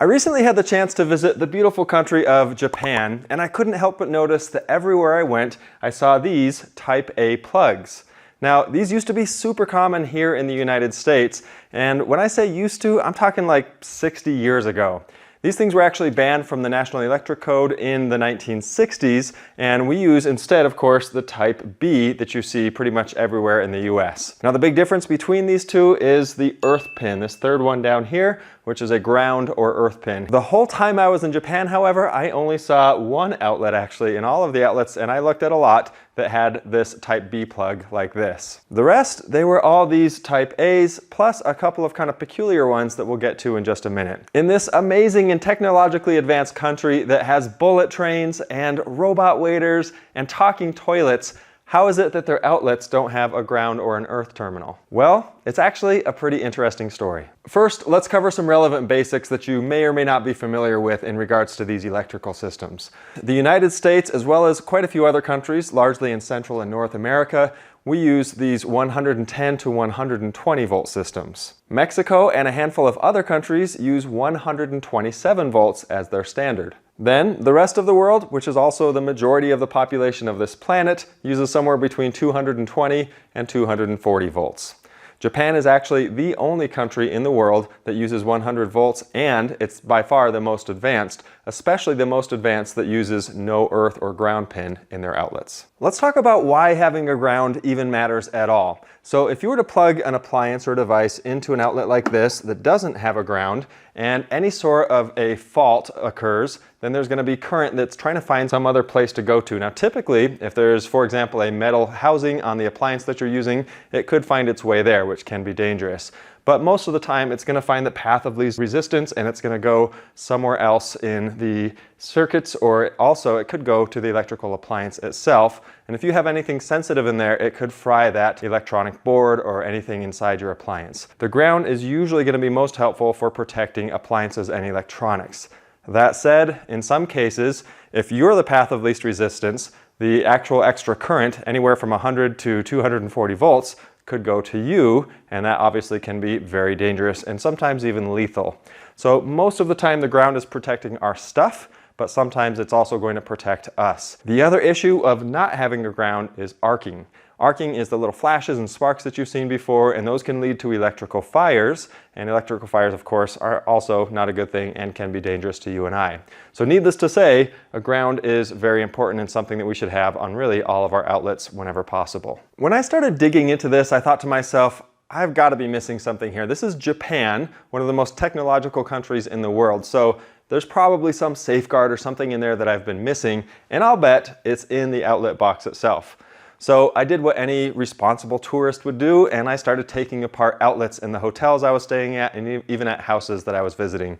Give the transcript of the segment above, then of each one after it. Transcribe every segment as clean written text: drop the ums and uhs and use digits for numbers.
I recently had the chance to visit the beautiful country of Japan, and I couldn't help but notice that everywhere I went, I saw these Type A plugs. Now, these used to be super common here in the United States, and when I say used to, I'm talking like 60 years ago. These things were actually banned from the National Electric Code in the 1960s, and we use instead, of course, the Type B that you see pretty much everywhere in the US. Now, the big difference between these two is the earth pin, this third one down here, which is a ground or earth pin. The whole time I was in Japan, however, I only saw one outlet actually in all of the outlets, and I looked at a lot that had this Type B plug like this. The rest, they were all these Type A's, plus a couple of kind of peculiar ones that we'll get to in just a minute. In this amazing and technologically advanced country that has bullet trains and robot waiters and talking toilets, how is it that their outlets don't have a ground or an earth terminal? Well, it's actually a pretty interesting story. First, let's cover some relevant basics that you may or may not be familiar with in regards to these electrical systems. The United States, as well as quite a few other countries, largely in Central and North America, we use these 110 to 120 volt systems. Mexico and a handful of other countries use 127 volts as their standard. Then, the rest of the world, which is also the majority of the population of this planet, uses somewhere between 220 and 240 volts. Japan is actually the only country in the world that uses 100 volts, and it's by far the most advanced, especially the most advanced that uses no earth or ground pin in their outlets. Let's talk about why having a ground even matters at all. So if you were to plug an appliance or device into an outlet like this that doesn't have a ground, and any sort of a fault occurs, then there's going to be current that's trying to find some other place to go to. Now typically, if there's, for example, a metal housing on the appliance that you're using, it could find its way there, which can be dangerous. But most of the time, it's going to find the path of least resistance, and it's going to go somewhere else in the circuits, or also it could go to the electrical appliance itself. And if you have anything sensitive in there, it could fry that electronic board or anything inside your appliance. The ground is usually going to be most helpful for protecting appliances and electronics. That said, in some cases, if you're the path of least resistance, the actual extra current, anywhere from 100 to 240 volts, could go to you, and that obviously can be very dangerous and sometimes even lethal. So most of the time the ground is protecting our stuff, but sometimes it's also going to protect us. The other issue of not having a ground is arcing. Arcing is the little flashes and sparks that you've seen before, and those can lead to electrical fires. And electrical fires, of course, are also not a good thing and can be dangerous to you and I. So needless to say, a ground is very important and something that we should have on really all of our outlets whenever possible. When I started digging into this, I thought to myself, I've got to be missing something here. This is Japan, one of the most technological countries in the world. So there's probably some safeguard or something in there that I've been missing, and I'll bet it's in the outlet box itself. So I did what any responsible tourist would do, and I started taking apart outlets in the hotels I was staying at and even at houses that I was visiting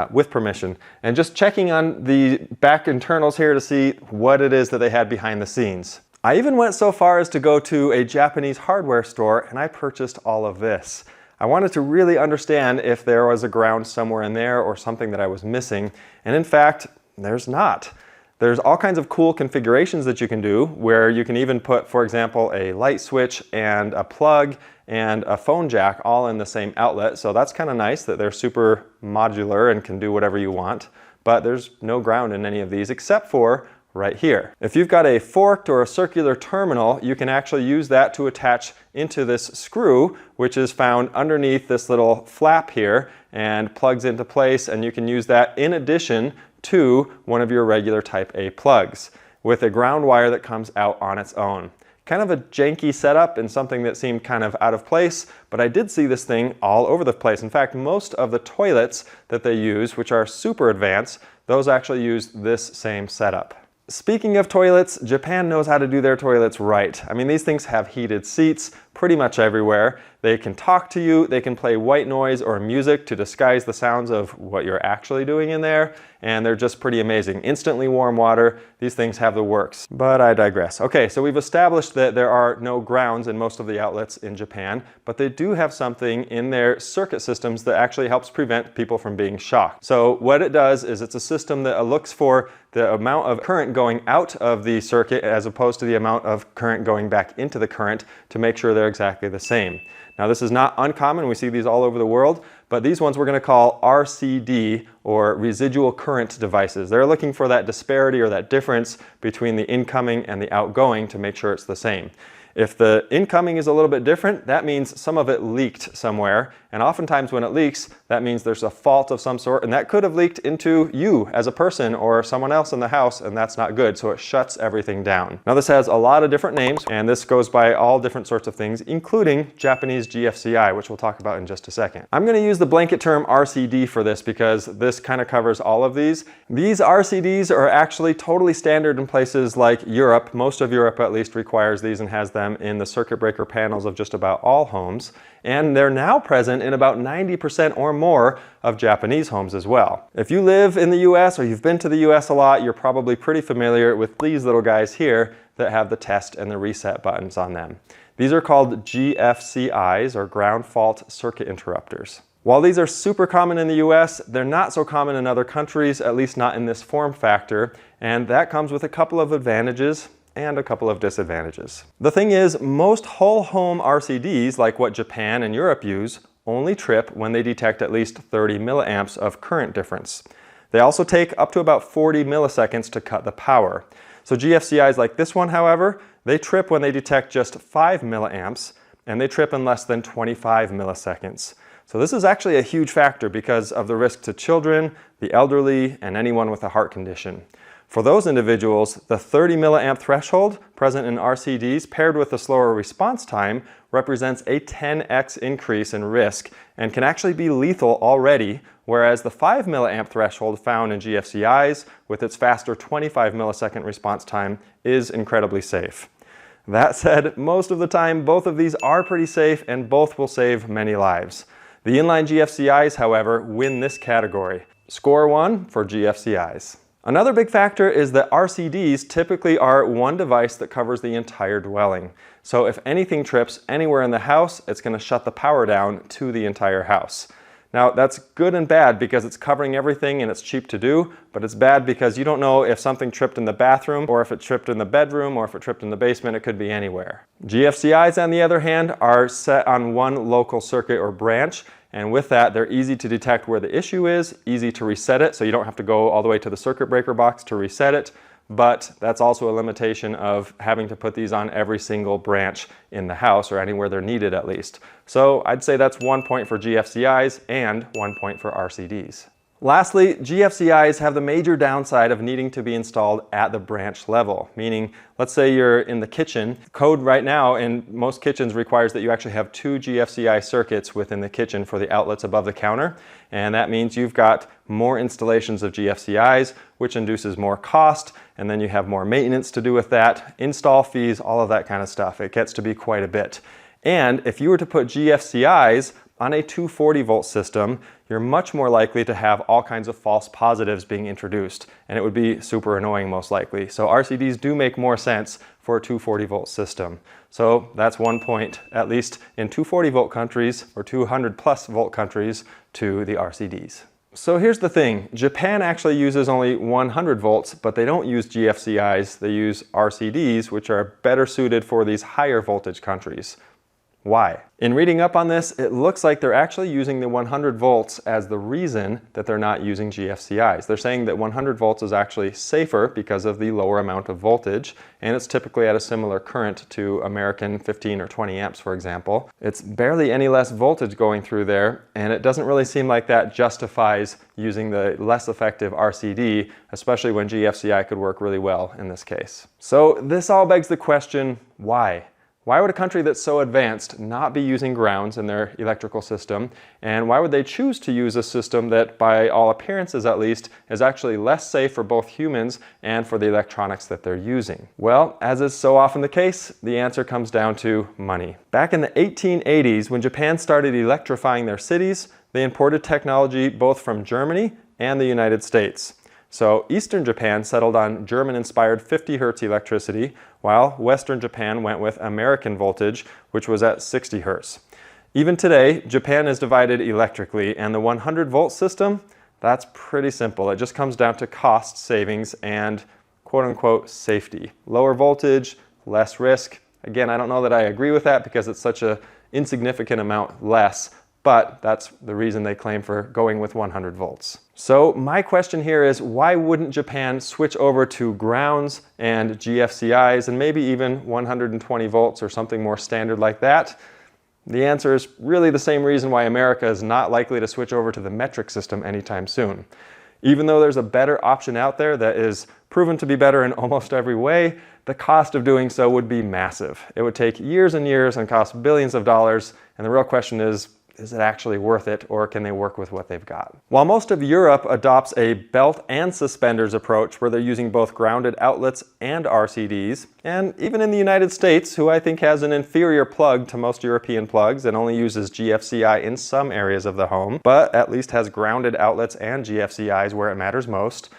with permission, and just checking on the back internals here to see what it is that they had behind the scenes. I even went so far as to go to a Japanese hardware store, and I purchased all of this. I wanted to really understand if there was a ground somewhere in there or something that I was missing, and in fact, there's not. There's all kinds of cool configurations that you can do where you can even put, for example, a light switch and a plug and a phone jack all in the same outlet. So that's kind of nice that they're super modular and can do whatever you want. But there's no ground in any of these except for right here. If you've got a forked or a circular terminal, you can actually use that to attach into this screw, which is found underneath this little flap here and plugs into place, and you can use that in addition to one of your regular Type A plugs with a ground wire that comes out on its own. Kind of a janky setup and something that seemed kind of out of place, but I did see this thing all over the place. In fact, most of the toilets that they use, which are super advanced, those actually use this same setup. Speaking of toilets, Japan knows how to do their toilets right. I mean, these things have heated seats pretty much everywhere. They can talk to you, they can play white noise or music to disguise the sounds of what you're actually doing in there, and they're just pretty amazing. Instantly warm water, these things have the works. But I digress. Okay, so we've established that there are no grounds in most of the outlets in Japan, but they do have something in their circuit systems that actually helps prevent people from being shocked. So what it does is it's a system that looks for the amount of current going out of the circuit as opposed to the amount of current going back into the current to make sure they're exactly the same. Now this is not uncommon, we see these all over the world, but these ones we're going to call RCD, or residual current devices. They're looking for that disparity or that difference between the incoming and the outgoing to make sure it's the same. If the incoming is a little bit different, that means some of it leaked somewhere, and oftentimes when it leaks, that means there's a fault of some sort, and that could have leaked into you as a person or someone else in the house, and that's not good, so it shuts everything down. Now this has a lot of different names, and this goes by all different sorts of things, including Japanese GFCI, which we'll talk about in just a second. I'm going to use the blanket term RCD for this because this kind of covers all of these. These RCDs are actually totally standard in places like Europe. Most of Europe at least requires these and has them in the circuit breaker panels of just about all homes, and they're now present in about 90% or more of Japanese homes as well. If you live in the US or you've been to the US a lot, you're probably pretty familiar with these little guys here that have the test and the reset buttons on them. These are called GFCIs, or ground fault circuit interrupters. While these are super common in the US, they're not so common in other countries, at least not in this form factor, and that comes with a couple of advantages and a couple of disadvantages. The thing is, most whole home RCDs, like what Japan and Europe use, only trip when they detect at least 30 milliamps of current difference. They also take up to about 40 milliseconds to cut the power. So GFCIs like this one, however, they trip when they detect just 5 milliamps, and they trip in less than 25 milliseconds. So this is actually a huge factor because of the risk to children, the elderly, and anyone with a heart condition. For those individuals, the 30 milliamp threshold present in RCDs paired with the slower response time represents a 10x increase in risk and can actually be lethal already, whereas the 5 milliamp threshold found in GFCIs with its faster 25 millisecond response time is incredibly safe. That said, most of the time both of these are pretty safe and both will save many lives. The inline GFCIs, however, win this category. Score 1 for GFCIs. Another big factor is that RCDs typically are one device that covers the entire dwelling. So if anything trips anywhere in the house, it's going to shut the power down to the entire house. Now that's good and bad because it's covering everything and it's cheap to do, but it's bad because you don't know if something tripped in the bathroom or if it tripped in the bedroom or if it tripped in the basement. It could be anywhere. GFCIs, on the other hand, are set on one local circuit or branch, and with that they're easy to detect where the issue is, easy to reset it, so you don't have to go all the way to the circuit breaker box to reset it. But that's also a limitation of having to put these on every single branch in the house or anywhere they're needed at least. So I'd say that's 1 point for GFCIs and 1 point for RCDs. Lastly, GFCIs have the major downside of needing to be installed at the branch level, meaning let's say you're in the kitchen. Code right now in most kitchens requires that you actually have 2 GFCI circuits within the kitchen for the outlets above the counter, and that means you've got more installations of GFCIs, which induces more cost, and then you have more maintenance to do with that, install fees, all of that kind of stuff. It gets to be quite a bit. And if you were to put GFCIs on a 240 volt system, you're much more likely to have all kinds of false positives being introduced, and it would be super annoying most likely. So RCDs do make more sense for a 240 volt system. So that's 1 point, at least in 240 volt countries or 200 plus volt countries, to the RCDs. So here's the thing, Japan actually uses only 100 volts, but they don't use GFCIs, they use RCDs, which are better suited for these higher voltage countries. Why? In reading up on this, it looks like they're actually using the 100 volts as the reason that they're not using GFCIs. They're saying that 100 volts is actually safer because of the lower amount of voltage, and it's typically at a similar current to American 15 or 20 amps, for example. It's barely any less voltage going through there, and it doesn't really seem like that justifies using the less effective RCD, especially when GFCI could work really well in this case. So this all begs the question, why? Why would a country that's so advanced not be using grounds in their electrical system? And why would they choose to use a system that, by all appearances at least, is actually less safe for both humans and for the electronics that they're using? Well, as is so often the case, the answer comes down to money. Back in the 1880s, when Japan started electrifying their cities, they imported technology both from Germany and the United States. So Eastern Japan settled on German-inspired 50 Hz electricity, while Western Japan went with American voltage, which was at 60 Hz. Even today, Japan is divided electrically, and the 100 volt system, that's pretty simple. It just comes down to cost savings and quote-unquote safety. Lower voltage, less risk, Again, I don't know that I agree with that because it's such an insignificant amount less, but that's the reason they claim for going with 100 volts. So my question here is, why wouldn't Japan switch over to grounds and GFCIs and maybe even 120 volts or something more standard like that? The answer is really the same reason why America is not likely to switch over to the metric system anytime soon. Even though there's a better option out there that is proven to be better in almost every way, the cost of doing so would be massive. It would take years and years and cost billions of dollars, and the real question is it actually worth it, or can they work with what they've got? While most of Europe adopts a belt and suspenders approach where they're using both grounded outlets and RCDs, and even in the United States, who I think has an inferior plug to most European plugs and only uses GFCI in some areas of the home, but at least has grounded outlets and GFCIs where it matters most,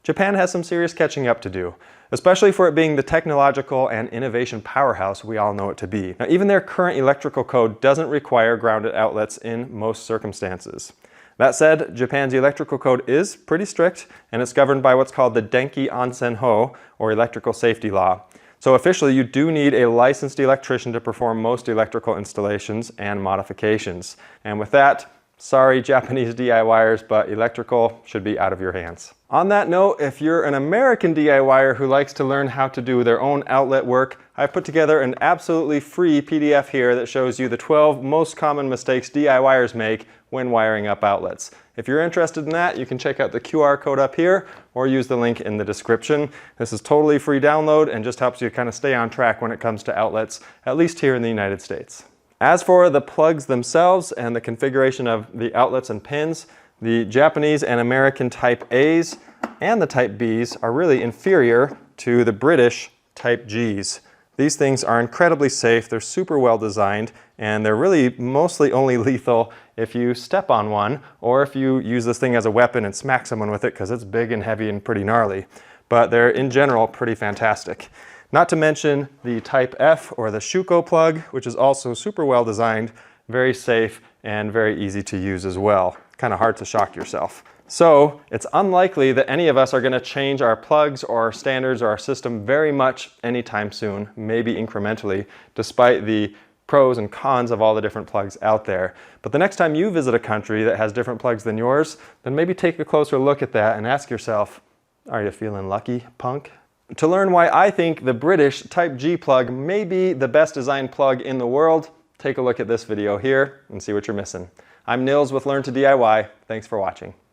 Japan has some serious catching up to do, especially for it being the technological and innovation powerhouse we all know it to be. Now, even their current electrical code doesn't require grounded outlets in most circumstances. That said, Japan's electrical code is pretty strict, and it's governed by what's called the Denki Onsen Ho, or electrical safety law. So officially, you do need a licensed electrician to perform most electrical installations and modifications. And with that, sorry Japanese DIYers, but electrical should be out of your hands. On that note, if you're an American DIYer who likes to learn how to do their own outlet work, I've put together an absolutely free PDF here that shows you the 12 most common mistakes DIYers make when wiring up outlets. If you're interested in that, you can check out the QR code up here or use the link in the description. This is totally free download and just helps you kind of stay on track when it comes to outlets, at least here in the United States. As for the plugs themselves and the configuration of the outlets and pins, the Japanese and American Type A's and the Type B's are really inferior to the British Type G's. These things are incredibly safe, they're super well designed, and they're really mostly only lethal if you step on one or if you use this thing as a weapon and smack someone with it because it's big and heavy and pretty gnarly. But they're in general pretty fantastic. Not to mention the Type F or the Shuko plug, which is also super well designed, very safe, and very easy to use as well. Kind of hard to shock yourself. So it's unlikely that any of us are going to change our plugs or our standards or our system very much anytime soon, maybe incrementally, despite the pros and cons of all the different plugs out there. But the next time you visit a country that has different plugs than yours, then maybe take a closer look at that and ask yourself, are you feeling lucky, punk? To learn why I think the British Type G plug may be the best designed plug in the world, take a look at this video here and see what you're missing. I'm Nils with Learn to DIY. Thanks for watching.